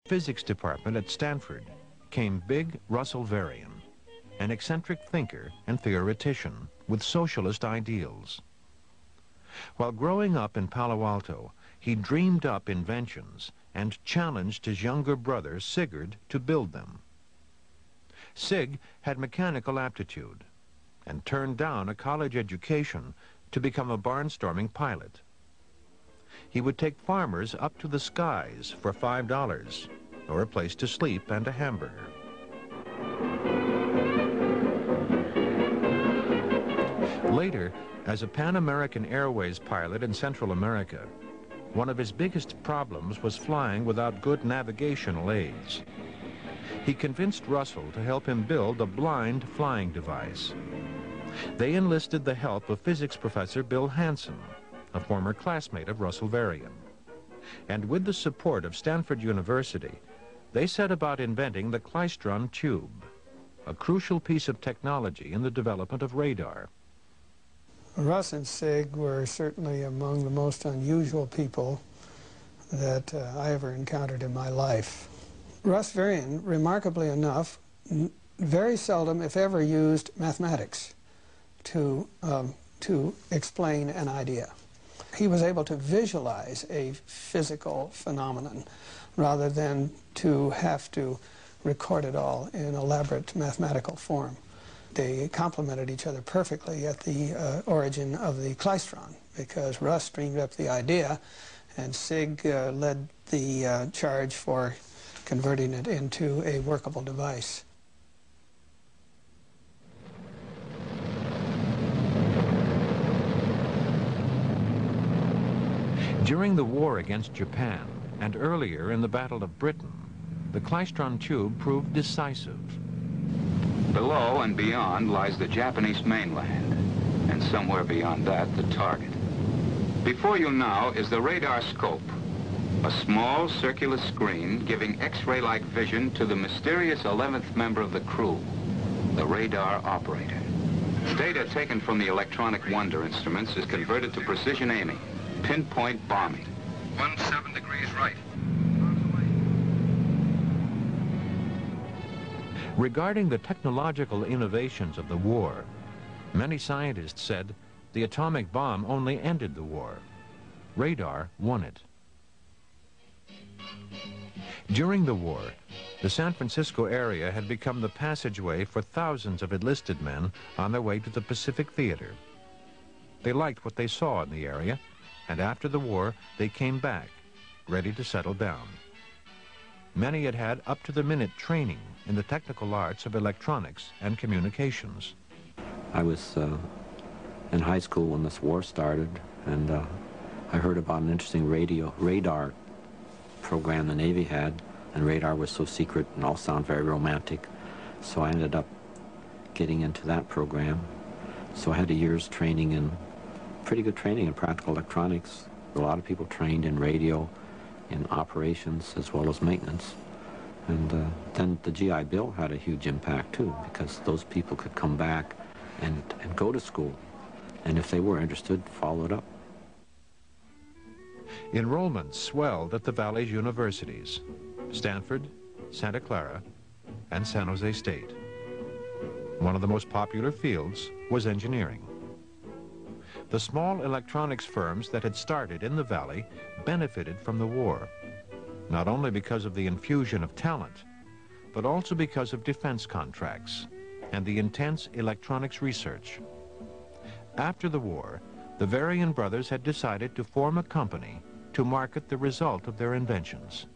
physics department at Stanford came big Russell Varian, an eccentric thinker and theoretician with socialist ideals. While growing up in Palo Alto, he dreamed up inventions and challenged his younger brother, Sigurd, to build them. Sig had mechanical aptitude and turned down a college education to become a barnstorming pilot. He would take farmers up to the skies for $5, or a place to sleep and a hamburger. Later, as a Pan American Airways pilot in Central America, one of his biggest problems was flying without good navigational aids. He convinced Russell to help him build a blind flying device. They enlisted the help of physics professor Bill Hansen, a former classmate of Russell Varian. And with the support of Stanford University, they set about inventing the klystron tube, a crucial piece of technology in the development of radar. Russ and Sig were certainly among the most unusual people that I ever encountered in my life. Russ Varian, remarkably enough, very seldom, if ever, used mathematics to explain an idea. He was able to visualize a physical phenomenon rather than to have to record it all in elaborate mathematical form. They complemented each other perfectly at the origin of the klystron, because Russ dreamed up the idea and Sig led the charge for converting it into a workable device. During the war against Japan and earlier in the Battle of Britain, the klystron tube proved decisive. Below and beyond lies the Japanese mainland, and somewhere beyond that, the target. Before you now is the radar scope, a small circular screen giving X-ray-like vision to the mysterious 11th member of the crew, the radar operator. Data taken from the electronic wonder instruments is converted to precision aiming, pinpoint bombing. 17 degrees right. Regarding the technological innovations of the war, many scientists said the atomic bomb only ended the war. Radar won it. During the war, the San Francisco area had become the passageway for thousands of enlisted men on their way to the Pacific Theater. They liked what they saw in the area, and after the war, they came back, ready to settle down. Many had had up-to-the-minute training in the technical arts of electronics and communications. I was in high school when this war started, and I heard about an interesting radar program the Navy had, and radar was so secret and all sound very romantic, so I ended up getting into that program. So I had a year's training in, pretty good training in practical electronics. A lot of people trained in radio, in operations, as well as maintenance. And then the GI Bill had a huge impact too, because those people could come back and go to school, and if they were interested, follow it up. Enrollment swelled at the Valley's universities, Stanford, Santa Clara, and San Jose State. One of the most popular fields was engineering. The small electronics firms that had started in the Valley benefited from the war, not only because of the infusion of talent, but also because of defense contracts and the intense electronics research. After the war, the Varian brothers had decided to form a company to market the result of their inventions.